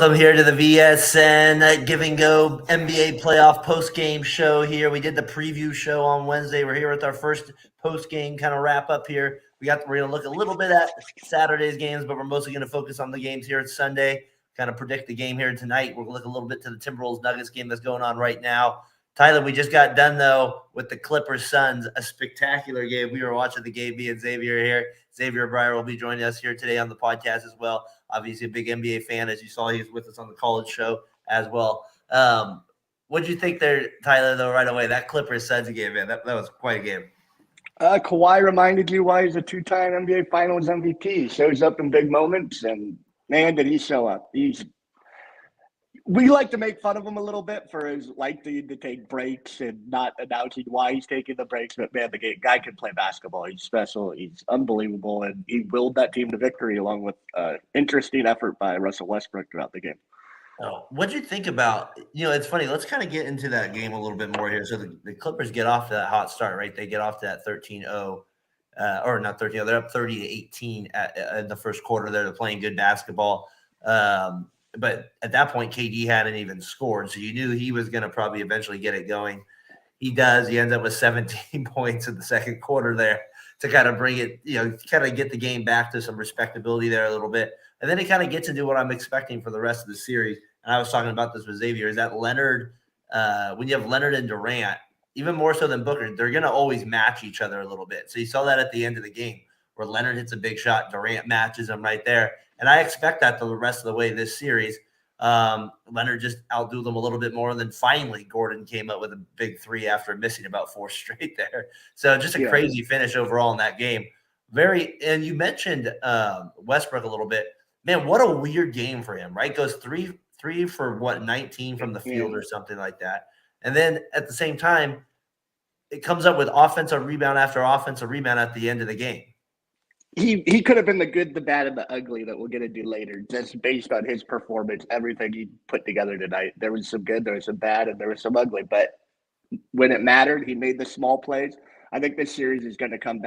Welcome here to the VSN Give and Go NBA Playoff Postgame Show here. We did the preview show on Wednesday. We're here with our first postgame kind of wrap up here. We're going to look a little bit at Saturday's games, but we're mostly going to focus on the games here at Sunday, kind of predict the game here tonight. We'll look a little bit to the Timberwolves Nuggets game that's going on right now. Tyler, we just got done, though, with the Clippers Suns, a spectacular game. We were watching the game, me and Xavier here. Xavier Breyer will be joining us here today on the podcast as well. Obviously, a big NBA fan. As you saw, he was with us on the college show as well. What did you think there, Tyler, though, right away? That Clippers Suns game, man, that was quite a game. Kawhi reminded you why he's a two-time NBA Finals MVP. He shows up in big moments, and, man, did he show up. We like to make fun of him a little bit for his liking to take breaks and not announcing why he's taking the breaks. But, man, the guy can play basketball. He's special. He's unbelievable. And he willed that team to victory along with interesting effort by Russell Westbrook throughout the game. Oh, what'd you think about, it's funny. Let's kind of get into that game a little bit more here. So the Clippers get off to that hot start, right? They get off to that 13-0, or not 13-0. They're up 30-18 in the first quarter. They're playing good basketball. But at that point, KD hadn't even scored, so you knew he was going to probably eventually get it going. He does. He ends up with 17 points in the second quarter there to kind of bring it, kind of get the game back to some respectability there a little bit. And then it kind of gets into what I'm expecting for the rest of the series. And I was talking about this with Xavier, is that Leonard, when you have Leonard and Durant, even more so than Booker, they're going to always match each other a little bit. So you saw that at the end of the game where Leonard hits a big shot, Durant matches him right there. And I expect that the rest of the way this series. Leonard just outdo them a little bit more. And then finally, Gordon came up with a big three after missing about four straight there. So just a crazy finish overall in that game. And you mentioned Westbrook a little bit. Man, what a weird game for him, right? Goes three for 19 from the field or something like that. And then at the same time, it comes up with offensive rebound after offensive rebound at the end of the game. He could have been the good, the bad, and the ugly that we're going to do later, just based on his performance, everything he put together tonight. There was some good, there was some bad, and there was some ugly. But when it mattered, he made the small plays. I think this series is going to come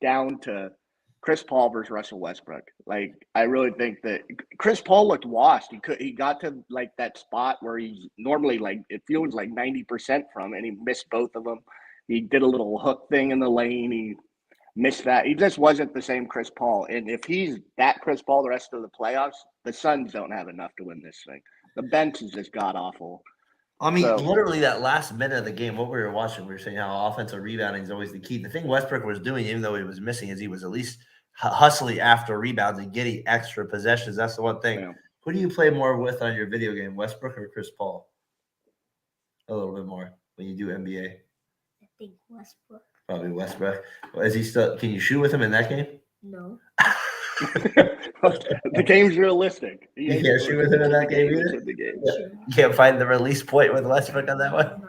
down to Chris Paul versus Russell Westbrook. Like, I really think that Chris Paul looked washed. He got to, like, that spot where he's normally, like, it feels like 90% from, and he missed both of them. He did a little hook thing in the lane. He missed that. He just wasn't the same Chris Paul. And if he's that Chris Paul the rest of the playoffs, the Suns don't have enough to win this thing. The bench is just god-awful. I mean, literally that last minute of the game, what we were watching, we were saying how offensive rebounding is always the key. The thing Westbrook was doing, even though he was missing, is he was at least hustling after rebounds and getting extra possessions. That's the one thing. Yeah. Who do you play more with on your video game, Westbrook or Chris Paul? A little bit more when you do NBA. I think Westbrook. Probably Westbrook. Is he still? Can you shoot with him in that game? No. The game's realistic. You can't shoot with him in that game either? You can't find the release point with Westbrook on that one?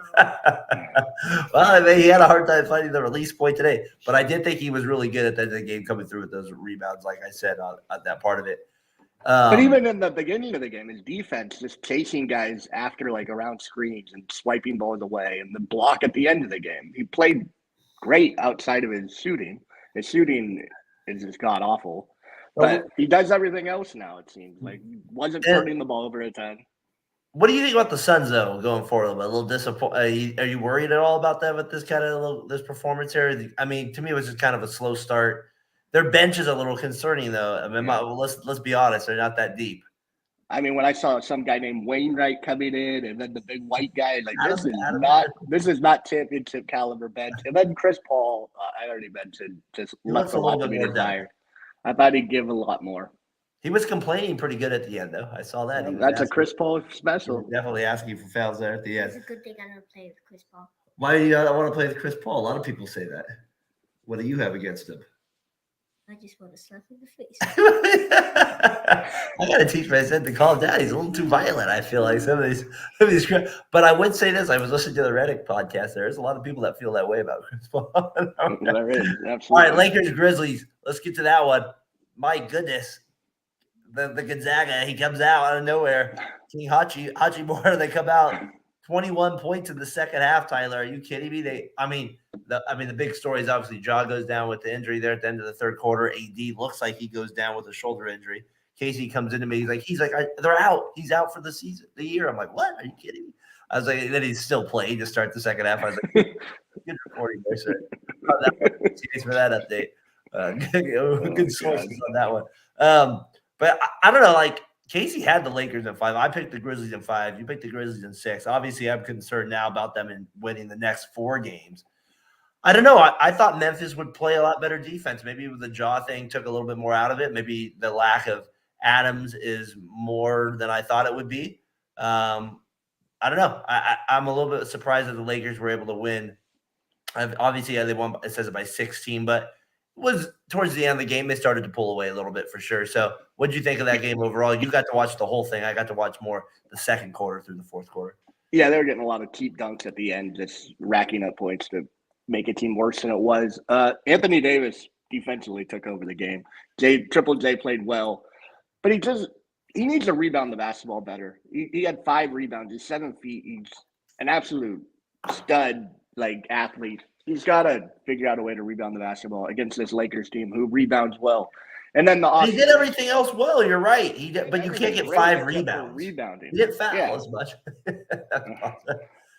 Well, I mean, he had a hard time finding the release point today. But I did think he was really good at the end of the game coming through with those rebounds, like I said, on that part of it. But even in the beginning of the game, his defense just chasing guys after, like, around screens and swiping balls away, and the block at the end of the game. He played great outside of his shooting. His shooting is just god-awful. But he does everything else now, it seems. Like, he wasn't turning the ball over a ton. What do you think about the Suns, though, going forward? A little disappointed. Are you worried at all about that with this kind of this performance here? I mean, to me, it was just kind of a slow start. Their bench is a little concerning, though. I mean, let's be honest, they're not that deep. I mean, when I saw some guy named Wainwright coming in, and then the big white guy, like, this is not championship caliber bench. And then Chris Paul, I already mentioned, just left a lot to be desired. I thought he'd give a lot more. He was complaining pretty good at the end, though. I saw that. That's a Chris Paul special. Definitely asking for fouls there at the end. It's a good thing I don't play with Chris Paul. Why do you not want to play with Chris Paul? A lot of people say that. What do you have against him? I just want to slap him in the face. I got to teach my son to calm down. He's a little too violent, I feel like, some of these. But I would say this. I was listening to the Reddick podcast. There's a lot of people that feel that way about Chris Paul. There is, absolutely. All right, Lakers, Grizzlies. Let's get to that one. My goodness. The Gonzaga, he comes out of nowhere. King Hachimura, they come out 21 points in the second half, Tyler. Are you kidding me? The big story is obviously Ja goes down with the injury there at the end of the third quarter. AD looks like he goes down with a shoulder injury. Casey comes into me. He's like, they're out. He's out for the year. I'm like, what? Are you kidding me? I was like, and then he still played to start the second half. I was like, good recording there, sir. Thanks for that update. Good sources on that one. But I don't know, like Casey had the Lakers in 5. I picked the Grizzlies in 5. You picked the Grizzlies in 6. Obviously, I'm concerned now about them in winning the next 4 games. I don't know. I thought Memphis would play a lot better defense. Maybe the jaw thing took a little bit more out of it. Maybe the lack of Adams is more than I thought it would be. I don't know. I'm a little bit surprised that the Lakers were able to win. Obviously, they won. It says it by 16, but it was towards the end of the game they started to pull away a little bit for sure. So, what did you think of that game overall? You got to watch the whole thing. I got to watch more the second quarter through the fourth quarter. Yeah, they were getting a lot of cheap dunks at the end, just racking up points to make a team worse than it was. Anthony Davis defensively took over the game. Triple J played well, but he needs to rebound the basketball better. He had 5 rebounds. He's 7 feet. He's an absolute stud athlete. He's got to figure out a way to rebound the basketball against this Lakers team who rebounds well. And then he did everything else well. You're right. But you can't get 5 rebounds. Rebounding. He didn't foul as much.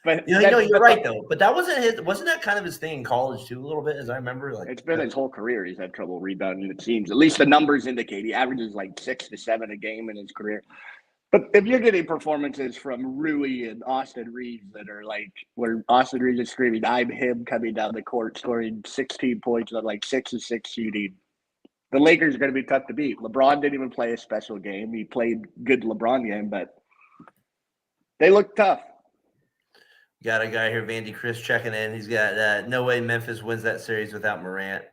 But you're right though. But that wasn't that kind of his thing in college too, a little bit, as I remember. It's been his whole career. He's had trouble rebounding. It seems. At least the numbers indicate he averages 6 to 7 a game in his career. But if you're getting performances from Rui and Austin Reeves that are where Austin Reeves is screaming, "I'm him," coming down the court, scoring 16 points on 6 of 6 shooting, the Lakers are going to be tough to beat. LeBron didn't even play a special game. He played good LeBron game, but they look tough. Got a guy here, Vandy Chris, checking in. He's got no way Memphis wins that series without Morant.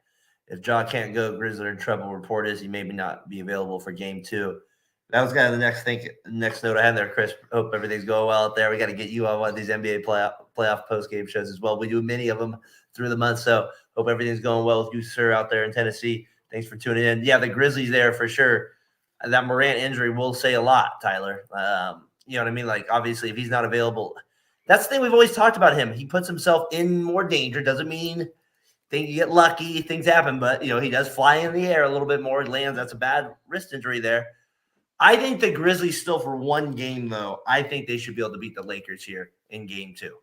If Ja can't go, Grizzlies are in trouble. Report is he maybe not be available for game 2. That was kind of the next note I had there, Chris. Hope everything's going well out there. We got to get you on one of these NBA playoff post-game shows as well. We do many of them through the month, so hope everything's going well with you, sir, out there in Tennessee. Thanks for tuning in. Yeah, the Grizzlies there for sure. That Morant injury will say a lot, Tyler. You know what I mean? Obviously, if he's not available, that's the thing we've always talked about him. He puts himself in more danger. Doesn't mean you get lucky, things happen, but he does fly in the air a little bit more. He lands. That's a bad wrist injury there. I think the Grizzlies still for one game, though. I think they should be able to beat the Lakers here in game 2.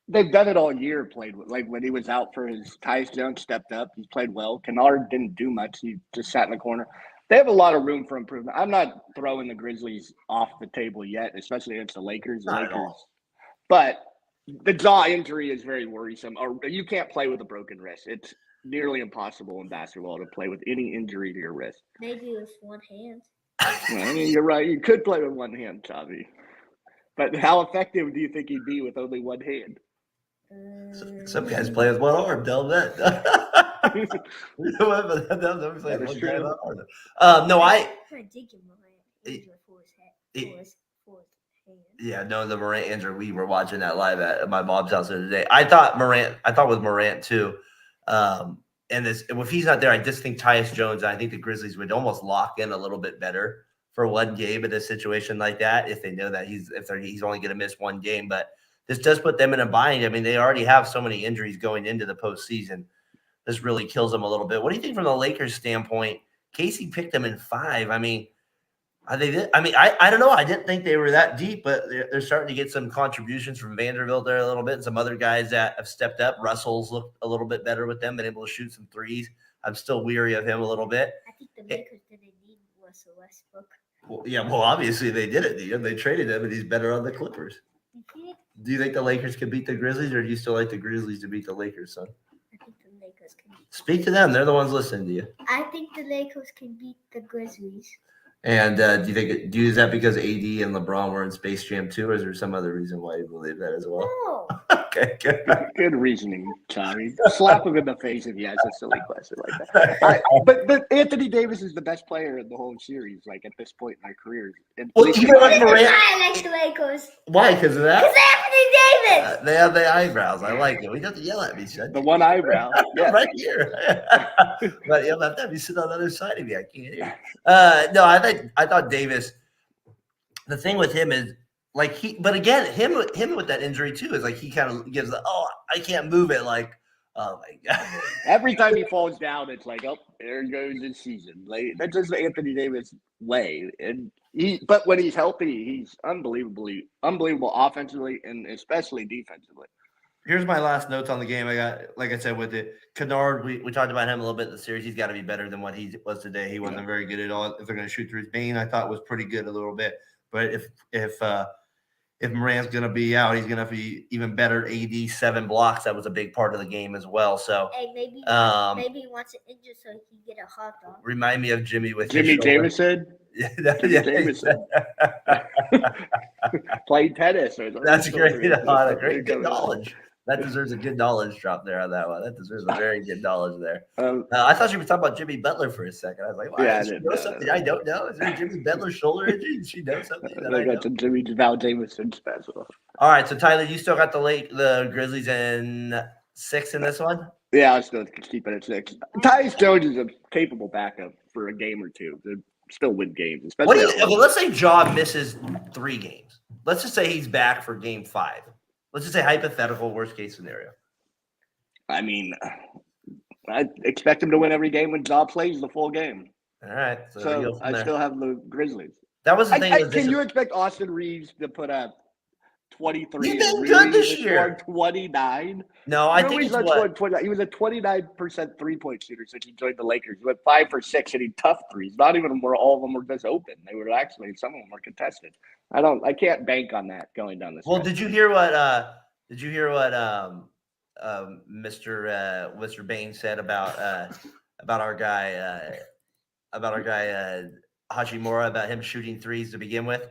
They've done it all year. Played when he was out for his Tyus Jones stepped up. He played well. Kennard didn't do much. He just sat in the corner. They have a lot of room for improvement. I'm not throwing the Grizzlies off the table yet, especially against the Lakers. Not at all. But the jaw injury is very worrisome. Or you can't play with a broken wrist. It's nearly impossible in basketball to play with any injury to your wrist. Maybe with one hand. I mean, you're right. You could play with one hand, Chavi. But how effective do you think he'd be with only one hand? Some guys play with one arm. Tell them that. No, I did give Morant for his hand. Yeah, no, the Morant injury. We were watching that live at my mom's house the other day. I thought with Morant too. And if he's not there, I just think Tyus Jones, I think the Grizzlies would almost lock in a little bit better for one game in a situation like that if they know that he's only going to miss one game. But this does put them in a bind. I mean, they already have so many injuries going into the postseason. This really kills them a little bit. What do you think from the Lakers' standpoint? Casey picked them in 5. I mean, I don't know. I didn't think they were that deep, but they're starting to get some contributions from Vanderbilt there a little bit, and some other guys that have stepped up. Russell's looked a little bit better with them, been able to shoot some threes. I'm still weary of him a little bit. I think the Lakers didn't need Russell Westbrook. Well, obviously they did it. They traded him, and he's better on the Clippers. Mm-hmm. Do you think the Lakers can beat the Grizzlies, or do you still like the Grizzlies to beat the Lakers, son? I think the Lakers can beat. Speak to them. They're the ones listening to you. I think the Lakers can beat the Grizzlies. And is that because AD and LeBron were in Space Jam 2, or is there some other reason why you believe that as well? No. Okay, good. Good reasoning, Tommy. Slap him in the face if he has a silly question like that. But Anthony Davis is the best player in the whole series, at this point in our careers. Well, even like Morant. I like the Lakers. Why? Because of that? Because Anthony Davis. They have the eyebrows. I like it. We got to yell at me, son. The one eyebrow. Yeah. Right here. But you'll have to be sitting on the other side of me. I can't hear. No, I thought Davis. The thing with him is but again, him with that injury too is he kind of gives I can't move it Oh my god. Every time he falls down, it's like, oh, there goes his season. Like that's just the Anthony Davis way. But when he's healthy, he's unbelievable offensively and especially defensively. Here's my last notes on the game. I got, like I said, with it. Kennard, we talked about him a little bit in the series. He's got to be better than what he was today. He wasn't very good at all. If they're going to shoot through his Bane, I thought was pretty good a little bit. But if Morant's going to be out, he's going to be even better. AD 7 blocks. That was a big part of the game as well. So Hey, maybe he wants to injure so he can get a hot dog. remind me of Jimmy with Jimmy Jameson. Jameson. Played tennis. That's great. Good knowledge. That deserves a good knowledge drop there on that one. That deserves a very good knowledge there. I thought you were talking about Jimmy Butler for a second. I was like, wow, does she know something I don't know? Is there a Jimmy Butler shoulder injury? Does she know something that I got some Jimmy Jameson special. All right, so Tyler, you still got the Grizzlies in 6 in this one? Yeah, I'll still keep it at 6. Tyus Jones is a capable backup for a game or two. They still win games. Especially okay, let's say Ja misses 3 games. Let's just say he's back for game 5. Let's just say hypothetical worst case scenario. I mean, I expect him to win every game when Ja plays the full game. All right. So I still have the Grizzlies. That was the thing. Can you expect Austin Reeves to put up 23? He's been good this year. 29? No, I think he's what? 20, he was a 29% three-point shooter since he joined the Lakers. He went 5 for 6 hitting tough threes. Not even where all of them were just open. They were actually, some of them were contested. I can't bank on that going down this. Well, did you hear what Mr. Bain said about our guy Hachimura, about him shooting threes to begin with?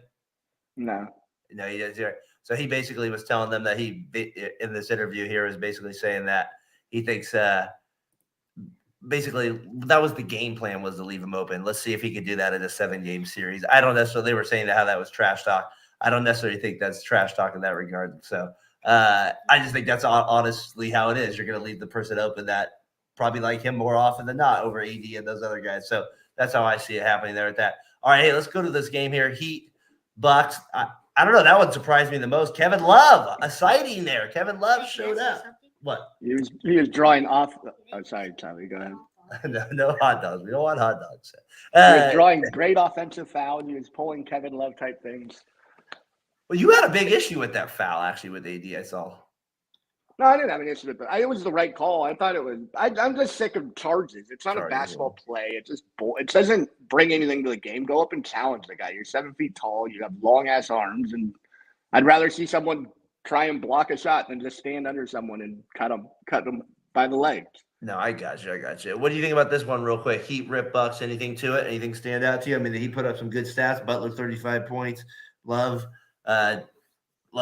No, he doesn't hear. So he basically was telling them that he, in this interview here, is basically saying that he thinks basically that was the game plan, was to leave him open. Let's see if he could do that in a 7-game series. I don't necessarily, they were saying how that was trash talk. I don't necessarily think that's trash talk in that regard. So I just think that's honestly how it is. You're going to leave the person open that probably like him more often than not over AD and those other guys. So that's how I see it happening there at that. All right, hey, let's go to this game here. Heat, Bucks. I don't know. That one surprised me the most. Kevin Love, a sighting there. Kevin Love showed up. What? He was drawing off. Oh, sorry, Tommy. Go ahead. No hot dogs. We don't want hot dogs. He was drawing great offensive fouls. He was pulling Kevin Love type things. Well, you had a big issue with that foul, actually, with AD, I saw. No, I didn't have an issue with it. It was the right call. I thought it was. I'm just sick of charges. It's not a basketball play. It just it doesn't bring anything to the game. Go up and challenge the guy. You're 7 feet tall. You have long ass arms, and I'd rather see someone try and block a shot than just stand under someone and cut them by the legs. No, I got you. What do you think about this one, real quick? Heat, Rip, Bucks. Anything to it? Anything stand out to you? I mean, he put up some good stats. Butler 35 points. Love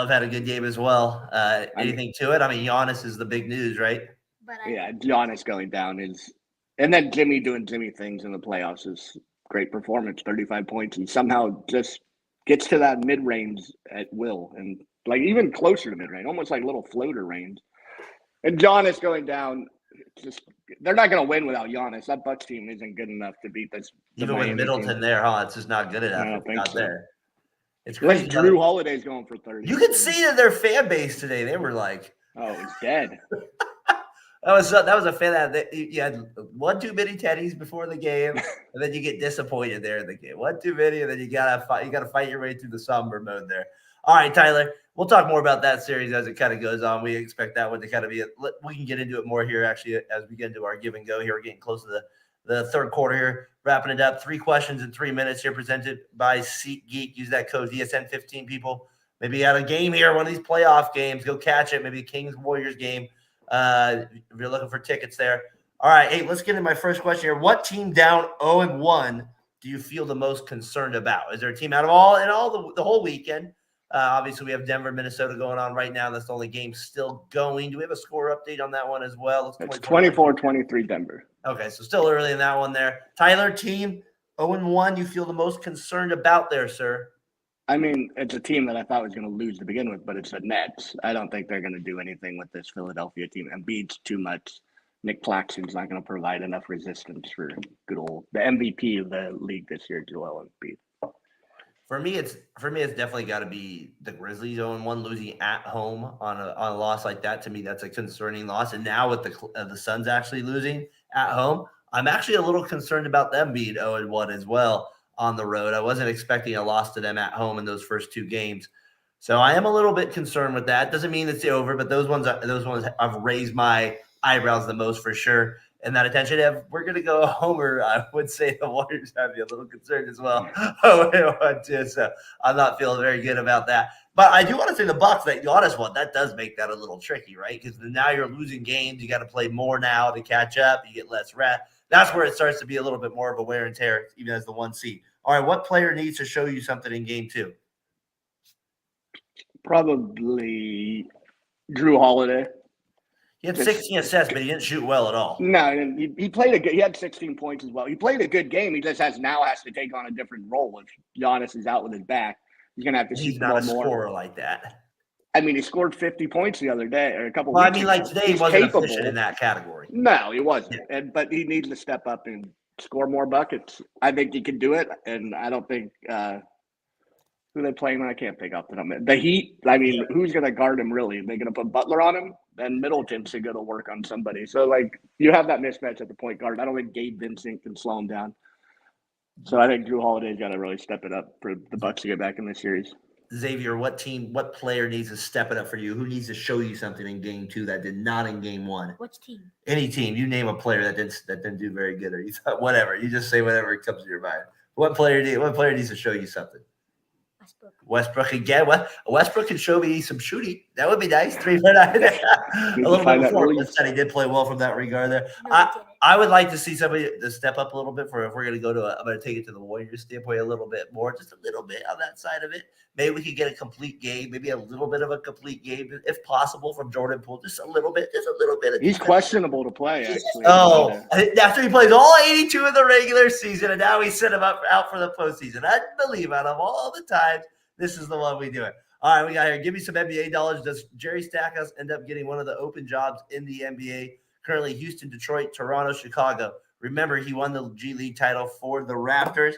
had a good game as well. Anything to it? I mean, Giannis is the big news, right? Yeah, Giannis going down is, and then Jimmy doing Jimmy things in the playoffs is great performance. 35 points, and somehow just gets to that mid range at will, and like even closer to mid range, almost like little floater range. And Giannis going down, just they're not going to win without Giannis. That Bucks team isn't good enough to beat this. Even with Middleton team there, huh? It's just not good enough. I don't think so. There. It's crazy. Drew Holiday's going for 30. You could see that their fan base today. They were like, "Oh, it's dead." that was a fan that you had one too many teddies before the game, and then you get disappointed there in the game. One too many, and then you gotta fight your way through the somber mode there. All right, Tyler. We'll talk more about that series as it kind of goes on. We expect that one to kind of be. We can get into it more here actually as we get into our give and go here. We're getting close to the third quarter here. Wrapping it up, 3 questions in 3 minutes here, presented by SeatGeek. Use that code DSN15, people. Maybe you had a game here, one of these playoff games. Go catch it. Maybe a Kings-Warriors game if you're looking for tickets there. All right, hey, let's get into my first question here. What team down 0-1 do you feel the most concerned about? Is there a team out of the whole weekend? Obviously, we have Denver, Minnesota going on right now. That's the only game still going. Do we have a score update on that one as well? It's 24-23 Denver. Okay, so still early in that one there. Tyler, team 0-1 you feel the most concerned about there, sir? I mean, it's a team that I thought was going to lose to begin with, but it's the Nets. I don't think they're going to do anything with this Philadelphia team. Embiid's too much. Nick Claxton's not going to provide enough resistance for good old the MVP of the league this year, Joel Embiid. For me, it's definitely got to be the Grizzlies 0-1, losing at home on a loss like that. To me, that's a concerning loss. And now with the Suns actually losing at home, I'm actually a little concerned about them being 0-1 as well on the road. I wasn't expecting a loss to them at home in those first 2 games, so I am a little bit concerned with that. Doesn't mean it's over, but those ones I've raised my eyebrows the most for sure. And that attention, if we're going to go homer, I would say the Warriors have me a little concerned as well. So I'm not feeling very good about that. But I do want to say the Bucks, that Giannis one, that does make that a little tricky, right? Because now you're losing games. You got to play more now to catch up. You get less rest. That's where it starts to be a little bit more of a wear and tear, even as the 1 seed. All right, what player needs to show you something in game 2? Probably Drew Holiday. He had 16 assists, but he didn't shoot well at all. No, he played a good. He had 16 points as well. He played a good game. He just has to take on a different role. If Giannis is out with his back, he's gonna have to shoot the ball more. He's not a scorer like that. I mean, he scored 50 points the other day, or a couple. Well, weeks I mean, ago. like today, he wasn't efficient in that category. No, he wasn't. But he needs to step up and score more buckets. I think he can do it, and I don't think who they playing. I can't pick up the Heat. I mean, who's going to guard him really? Are they going to put Butler on him? Then Middleton should go to work on somebody. So, like, you have that mismatch at the point guard. I don't think Gabe Vincent can slow him down. So I think Drew Holiday's got to really step it up for the Bucks to get back in this series. Xavier, what player needs to step it up for you? Who needs to show you something in game 2 that did not in game 1? Which team? Any team. You name a player that didn't do very good, or you thought whatever. You just say whatever comes to your mind. What player needs to show you something? Westbrook again. Westbrook can show me some shooting. That would be nice. 3-4-9. A little bit before. Said he did play well from that regard there. No, I would like to see somebody to step up a little bit if we're going to go to I'm going to take it to the Warriors standpoint a little bit more, just a little bit on that side of it. Maybe we could get a complete game, maybe a little bit of a complete game, if possible, from Jordan Poole. Just a little bit. He's questionable to play, actually. After he plays all 82 of the regular season, and now we set him out for the postseason. I believe out of all the times, this is the one we do it. All right, we got here. Give me some NBA dollars. Does Jerry Stackhouse end up getting one of the open jobs in the NBA? Currently, Houston, Detroit, Toronto, Chicago. Remember, he won the G League title for the Raptors.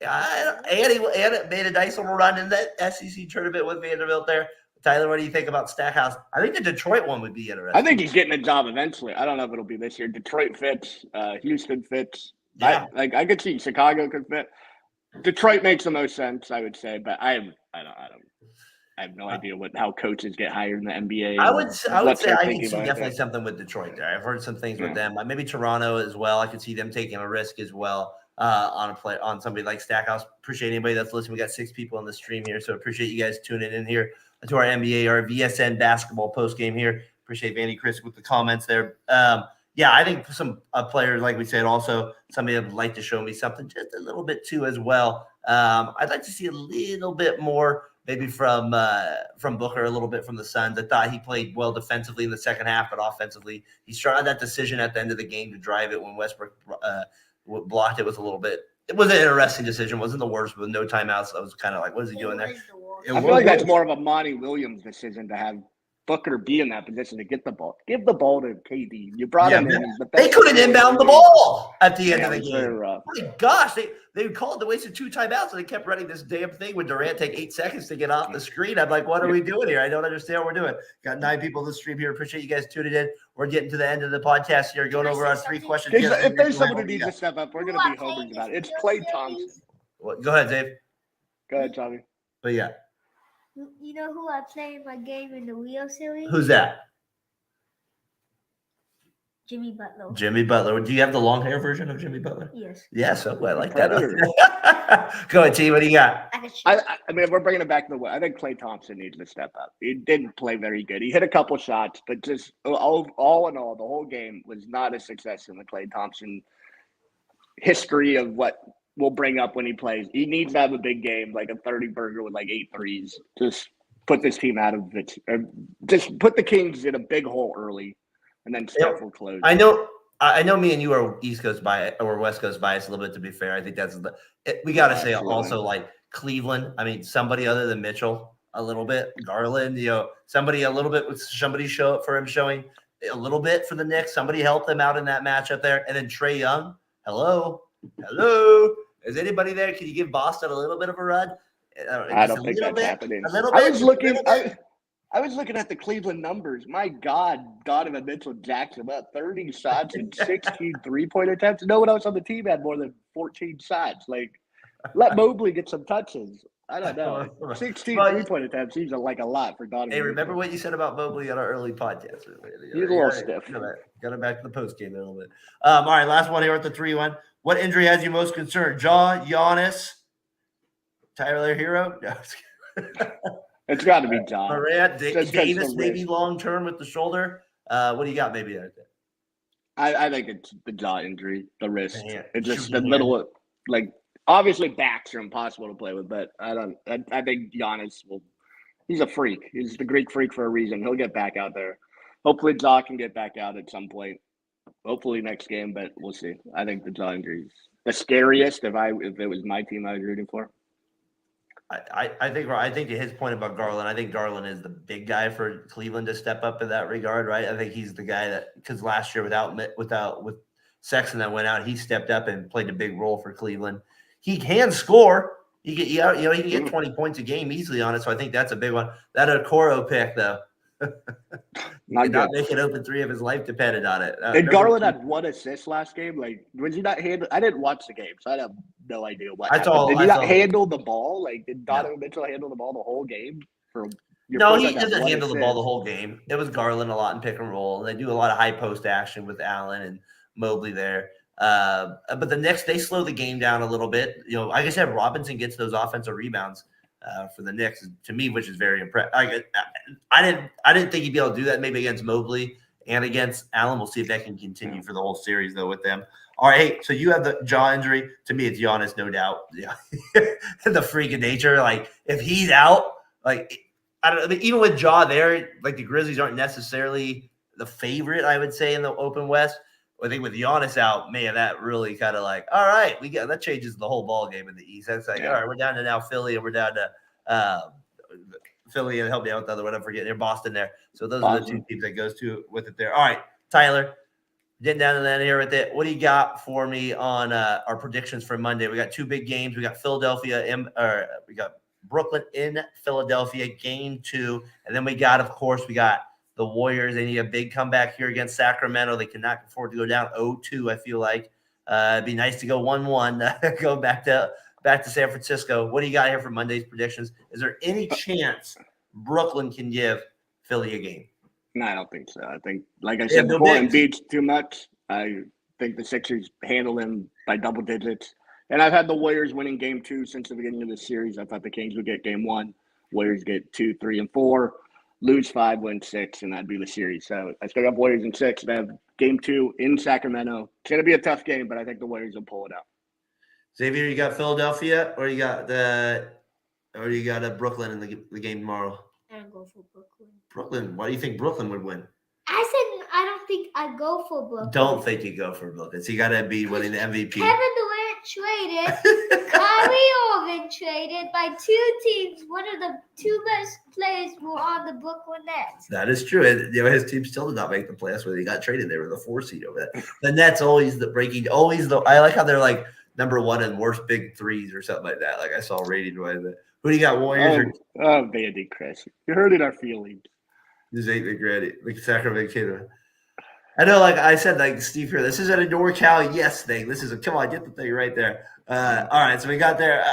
And he made a nice little run in that SEC tournament with Vanderbilt there. Tyler, what do you think about Stackhouse? I think the Detroit one would be interesting. I think he's getting a job eventually. I don't know if it'll be this year. Detroit fits. Houston fits. Yeah. I could see Chicago could fit. Detroit makes the most sense, I would say, but I have no idea how coaches get hired in the NBA. I would say I can see definitely something with Detroit there. I've heard some things with them. Maybe Toronto as well. I could see them taking a risk as well on somebody like Stackhouse. Appreciate anybody that's listening. We got 6 people on the stream here, so appreciate you guys tuning in here to our NBA or VSN basketball post game here. Appreciate Vandy Chris with the comments there. I think some players, like we said, also somebody that would like to show me something just a little bit too as well. I'd like to see a little bit more maybe from Booker, a little bit from the Suns. I thought he played well defensively in the second half, but offensively, he started that decision at the end of the game to drive it when Westbrook blocked it. Was a little bit. It was an interesting decision. Wasn't the worst with no timeouts. I was kind of like, what is he doing there? I feel like that's more of a Monty Williams decision to have Booker be in that position to get the ball. Give the ball to KD. You brought him in. They couldn't inbound the ball at the end of the game. Oh my gosh, they called. They wasted 2 timeouts, and they kept running this damn thing with Durant take 8 seconds to get off the screen. I'm like, what are we doing here? I don't understand what we're doing. Got 9 people in the stream here. Appreciate you guys tuning in. We're getting to the end of the podcast here, going over our 3 questions. If there's someone who needs to step up, we're going to be homers about it. It's Klay Thompson. Well, go ahead, Dave. Go ahead, Tommy. But yeah. You know who I play in my game in the Wheel series? Who's that? Jimmy Butler. Jimmy Butler. Do you have the long hair version of Jimmy Butler? Yes. Yeah, so I like that. Go ahead, T. What do you got? I mean, if we're bringing it back to the way, I think Klay Thompson needs to step up. He didn't play very good. He hit a couple shots, but just all in all, the whole game was not a success in the Klay Thompson history of what we'll bring up when he plays. He needs to have a big game, like a 30-burger with like 8 threes. Just put this team out of it. Just put the Kings in a big hole early, and then Steph will close. I know me and you are East Coast bias or West Coast bias a little bit, to be fair. I think that's we got to say also like Cleveland. I mean, somebody other than Mitchell, a little bit. Garland, somebody a little bit with somebody show up for him showing a little bit for the Knicks. Somebody helped them out in that matchup there. And then Trae Young. Hello. Is anybody there? Can you give Boston a little bit of a run? I just don't think that's happening. A little I bit. was looking. I was looking at the Cleveland numbers. My God, Donovan Mitchell jacks him up 30 shots and 16 3-point attempts. No one else on the team had more than 14 shots. Like, let Mobley get some touches. I don't know. 16 3-point attempts seems like a lot for Donovan. Hey, remember Mitchell. what you said about Mobley on our early podcast? He's a little stiff. Got him back to the post game a little bit. All right, last one here at the 3-1. What injury has you most concerned? Giannis, Tyler Hero? No. It's got to be John. Morant, Davis, maybe long term with the shoulder. What do you got? Maybe there. I think it's the jaw injury, the wrist. Man, it's just the middle of, like, obviously backs are impossible to play with, but I think Giannis will. He's a freak. He's the Greek freak for a reason. He'll get back out there. Hopefully, Jaw can get back out at some point. Hopefully next game, but we'll see. I think the jaw injury is the scariest. If it was my team, I was rooting for. I think to his point about Garland, I think Garland is the big guy for Cleveland to step up in that regard, right? I think he's the guy that, because last year with Sexton that went out, he stepped up and played a big role for Cleveland. He can score. He can get 20 points a game easily on it. So I think that's a big one. That Okoro pick though, not make it open 3 of his life depended on it. And Garland had 1 assist last game. Like, was he not handle? I didn't watch the game, so I have no idea what happened. Did he not handle the ball? Like, did Donovan Mitchell handle the ball the whole game? No, he doesn't handle the ball the whole game. It was Garland a lot in pick and roll. They do a lot of high post action with Allen and Mobley there. But the Knicks, they slow the game down a little bit. Like I said, Robinson gets those offensive rebounds for the Knicks, to me, which is very impressive. I didn't think he'd be able to do that maybe against Mobley and against Allen. We'll see if that can continue for the whole series, though, with them. All right, hey, so you have the jaw injury. To me, it's Giannis, no doubt. Yeah. The freak of nature. Like, if he's out, like, I don't know, even with jaw there, like, the Grizzlies aren't necessarily the favorite, I would say, in the Open West. I think with Giannis out, man, that really kind of like, all right, that changes the whole ball game in the East. That's like, all right, we're down to now Philly, and we're down to Philly, and help me out with the other one. I'm forgetting there, Boston there. So those are the 2 teams that goes to with it there. All right, Tyler, getting down to that here with it. What do you got for me on our predictions for Monday? We got 2 big games. We got we got Brooklyn in Philadelphia, game 2, and then we got the Warriors. They need a big comeback here against Sacramento. They cannot afford to go down 0-2, I feel like. It'd be nice to go 1-1, go back to San Francisco. What do you got here for Monday's predictions? Is there any chance Brooklyn can give Philly a game? No, I don't think so. I think, like I said before, Embiid's too much. I think the Sixers handle him by double digits. And I've had the Warriors winning game 2 since the beginning of the series. I thought the Kings would get game 1. Warriors get 2, 3, and 4. Lose 5, win 6, and that'd be the series. So I still have Warriors in 6. They have game 2 in Sacramento. It's going to be a tough game, but I think the Warriors will pull it out. Xavier, you got Philadelphia, or you got Brooklyn in the game tomorrow? I don't go for Brooklyn. Brooklyn. Why do you think Brooklyn would win? I said I don't think I'd go for Brooklyn. Don't think you go for Brooklyn. So you got to be winning the MVP. Kevin Durant traded. Kyrie Irving traded by 2 teams. One of the 2 best players were on the Brooklyn Nets. That is true. And, his team still did not make the playoffs when they got traded. They were the 4 seed over there. The Nets always I like how they're like number 1 in worst big threes or something like that. Like I saw rating wise. Who do you got, Warriors? Vandy, Chris. You're hurting our feelings. This ain't the granny, like Sacramento Kid. I know, like I said, like Steve here, this isn't a NorCal yes thing. This is come on, get the thing right there. All right, so we got there.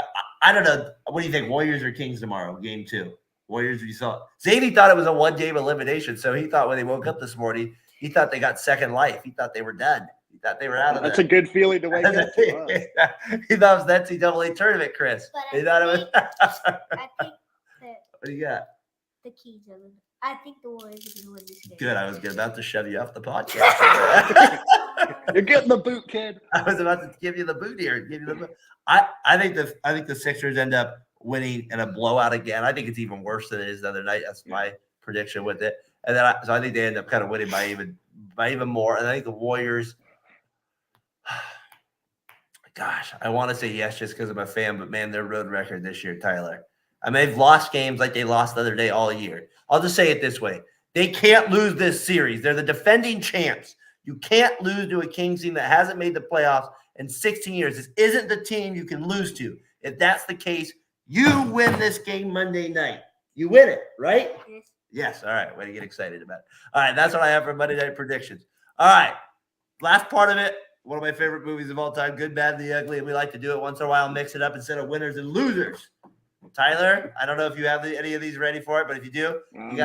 I don't know. What do you think, Warriors or Kings tomorrow, game 2? Warriors, you saw. Zadie thought it was a 1-game elimination, so he thought when they woke up this morning, he thought they got second life. He thought they were done. He thought they were out of That's a good feeling to wake up to. He thought it was the NCAA tournament, Chris. But He thought it was. I think that What do you got? the Kings are going to. I think the Warriors are going to win this game. Good. I was about to shove you off the podcast. You're getting the boot, kid. I was about to give you the boot here. Give you the boot. I think the Sixers end up winning in a blowout again. I think it's even worse than it is the other night. That's my prediction with it. And then I think they end up kind of winning by even more. And I think the Warriors. Gosh, I want to say yes just because I'm a fan, but man, their road record this year, Tyler. I mean, they've lost games like they lost the other day all year. I'll just say it this way. They can't lose this series. They're the defending champs. You can't lose to a Kings team that hasn't made the playoffs in 16 years. This isn't the team you can lose to. If that's the case, You win this game Monday night. You win it, right? Yes. Yes. All right. Way to get excited about it. All right. That's what I have for Monday night predictions. All right. Last part of it. One of my favorite movies of all time, Good, Bad, and the Ugly. And we like to do it once in a while, mix it up instead of winners and losers. Tyler, I don't know if you have any of these ready for it, but if you do, you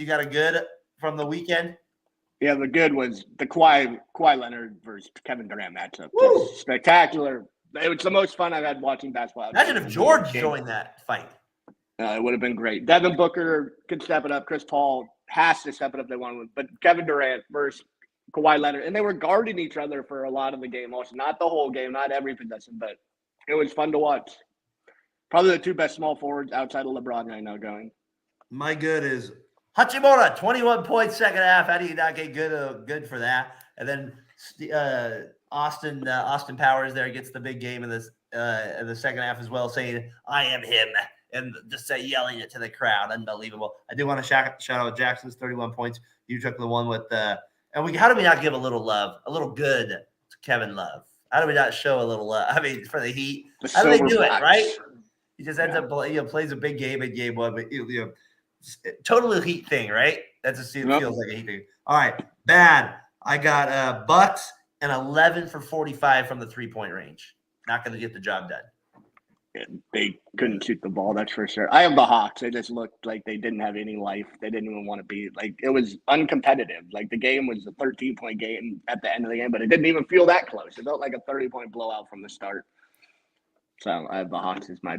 got a good from the weekend. Yeah, the good was the Kawhi Leonard versus Kevin Durant matchup. Just spectacular. It was the most fun I've had watching basketball. Imagine if George joined that fight. It would have been great. Devin Booker could step it up. Chris Paul has to step it up. They won, but Kevin Durant versus Kawhi Leonard, and they were guarding each other for a lot of the game. Also, not the whole game, not every possession, but it was fun to watch. Probably the two best small forwards outside of LeBron right now going. My good is Hachimura, 21 points second half. How do you not get good for that? And then Austin Powers there gets the big game in the second half as well, saying I am him, and just yelling it to the crowd. Unbelievable. I do want to shout out Jackson's 31 points. You took the one with and how do we not give a little love, a little good to Kevin Love? How do we not show a little love? I mean, for the Heat, how do they do it, right? He just ends up plays a big game in game one, but totally Heat thing, right? That's it feels like a Heat thing. All right, bad. I got Bucks and 11 for 45 from the 3-point range. Not going to get the job done. They couldn't shoot the ball, that's for sure. I have the Hawks. They just looked like they didn't have any life. They didn't even want to be it was uncompetitive. Like the game was a 13-point game at the end of the game, but it didn't even feel that close. It felt like a 30-point blowout from the start. So I have the Hawks as my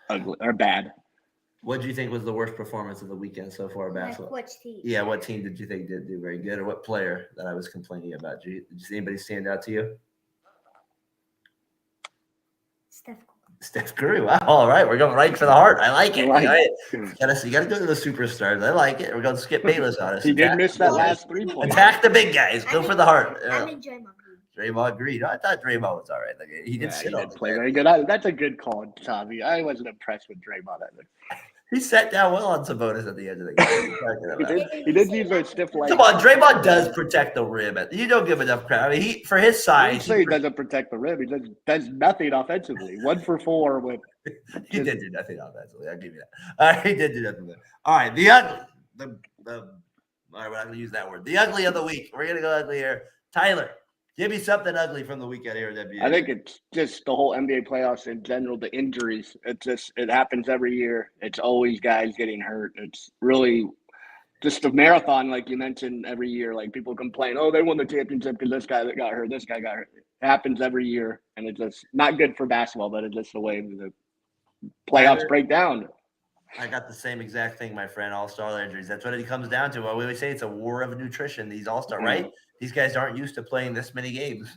ugly or bad. What do you think was the worst performance of the weekend so far, basketball? Which team? Yeah, what team did you think did do very good, or what player that I was complaining about? Did you see anybody stand out to you? Steph Curry. Wow. All right. We're going right for the heart. I like it. You got to go to the superstars. I like it. We're going to skip Bayless on us. He did miss that last 3-point. Attack the big guys. Go for the heart. I'm in Draymond Green. Draymond Green. I thought Draymond was all right. He did play very good. That's a good call, Tommy. I wasn't impressed with Draymond either. He sat down well on Sabonis at the end of the game. he did use those stiff legs. Come on, Draymond does protect the rim. You don't give enough credit. I mean, for his size, he doesn't protect the rim. He does nothing offensively. 1 for 4 with. He did do nothing offensively. I'll give you that. All right, he did do nothing. All right, the ugly. All right, we're not going to use that word. The ugly of the week. We're going to go ugly here. Tyler, give me something ugly from the weekend here at NBA. I think it's just the whole NBA playoffs in general, the injuries. It happens every year. It's always guys getting hurt. It's really just a marathon, like you mentioned, every year. Like people complain, they won the championship because this guy that got hurt, this guy got hurt. It happens every year, and it's just not good for basketball, but it's just the way the playoffs break down. I got the same exact thing, my friend. All-star injuries. That's what it comes down to. Well, we always say it's a war of nutrition. These all-star, right? These guys aren't used to playing this many games.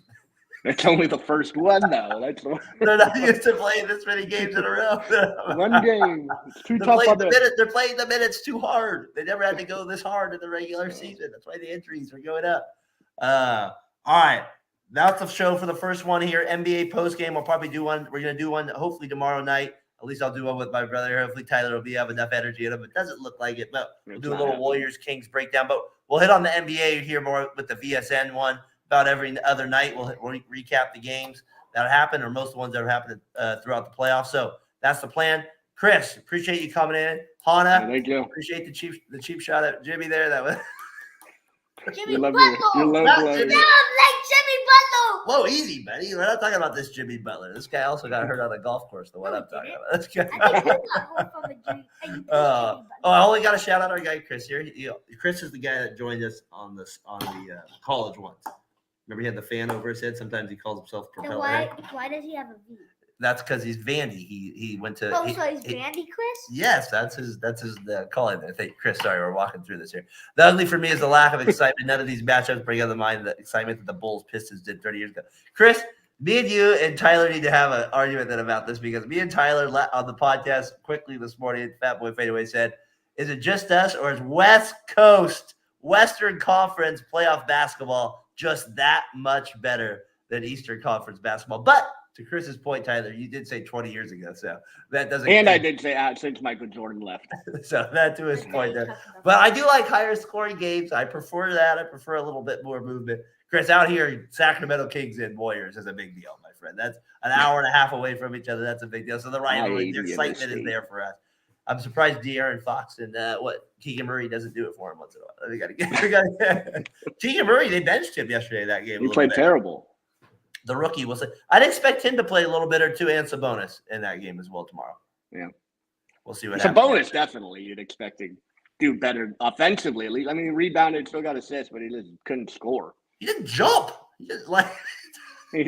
It's only the first one, though. They're not used to playing this many games in a row. One game. It's too tough on them. They're playing the minutes too hard. They never had to go this hard in the regular season. That's why the injuries are going up. All right. That's the show for the first one here. NBA postgame. We'll probably do one. We're going to do one hopefully tomorrow night. At least I'll do one with my brother. Hopefully Tyler will have enough energy in him. It doesn't look like it, but we'll do a little Warriors-Kings breakdown. But we'll hit on the NBA here more with the VSN one about every other night. We'll recap the games that happened, or most of the ones that have happened throughout the playoffs. So that's the plan. Chris, appreciate you coming in. Hannah, thank you. Appreciate the cheap shot at Jimmy there. That was Jimmy Butler. Jimmy Butler. Whoa, easy, buddy. We're not talking about this Jimmy Butler. This guy also got hurt on the golf course. The one I'm talking about. This guy. I think you got one from a Jimmy. I only got to shout out our guy Chris here. Chris is the guy that joined us on the college ones. Remember, he had the fan over his head. Sometimes he calls himself Propeller. Why does he have a V? That's because he's Vandy. He went to. So he's Vandy, Chris? Yes, that's his calling. I think Chris. Sorry, we're walking through this here. The ugly for me is the lack of excitement. None of these matchups bring to mind the excitement that the Bulls Pistons did 30 years ago. Chris, me and you and Tyler need to have an argument then about this, because me and Tyler on the podcast quickly this morning, Fat Boy Fadeaway said, "Is it just us, or is West Coast Western Conference playoff basketball just that much better than Eastern Conference basketball?" But to Chris's point, Tyler, you did say 20 years ago, so that doesn't. And I did say since Michael Jordan left. So that to his point there. But I do like higher scoring games. I prefer that. I prefer a little bit more movement. Chris, out here, Sacramento Kings and Warriors is a big deal, my friend. friend. That's an hour and a half away from each other. That's a big deal. So the rivalry, the hate excitement is State. there for us. I'm surprised De'Aaron Fox and Keegan Murray doesn't do it for him once in a while. We gotta Keegan Murray, they benched him yesterday that game. He played terrible. The rookie was. I'd expect him to play a little bit or two, and Sabonis in that game as well tomorrow. Yeah, we'll see what it's a happens. bonus. Definitely, you'd expect to do better offensively. At least, I mean, he rebounded, still got assists, but he just couldn't score. He didn't jump. He just like. He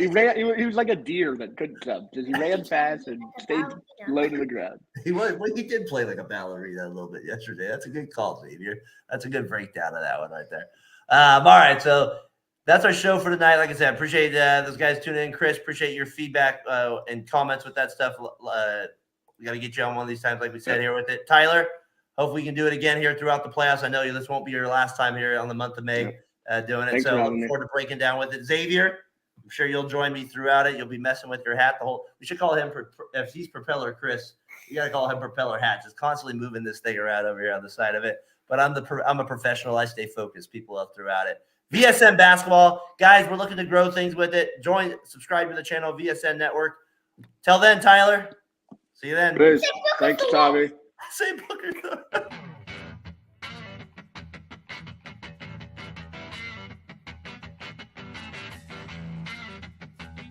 ran. He was like a deer that couldn't jump. Just he ran fast and stayed low to the ground. He was. Well, he did play like a ballerina a little bit yesterday. That's a good call, Xavier. That's a good breakdown of that one right there. All right, so that's our show for tonight. Like I said, appreciate those guys tuning in. Chris, appreciate your feedback and comments with that stuff. We got to get you on one of these times, like we said here with it. Tyler, hope we can do it again here throughout the playoffs. I know this won't be your last time here on the month of May doing it. Thanks so for look having me. forward to breaking down with it. Xavier, I'm sure you'll join me throughout it. You'll be messing with your hat. We should call him, if he's Propeller Chris, you got to call him Propeller Hat. Just constantly moving this thing around over here on the side of it. But I'm a professional. I stay focused. People up throughout it. VSN Basketball. Guys, we're looking to grow things with it. Subscribe to the channel, VSN Network. Till then, Tyler. See you then. Thanks, Tommy. Say Booker.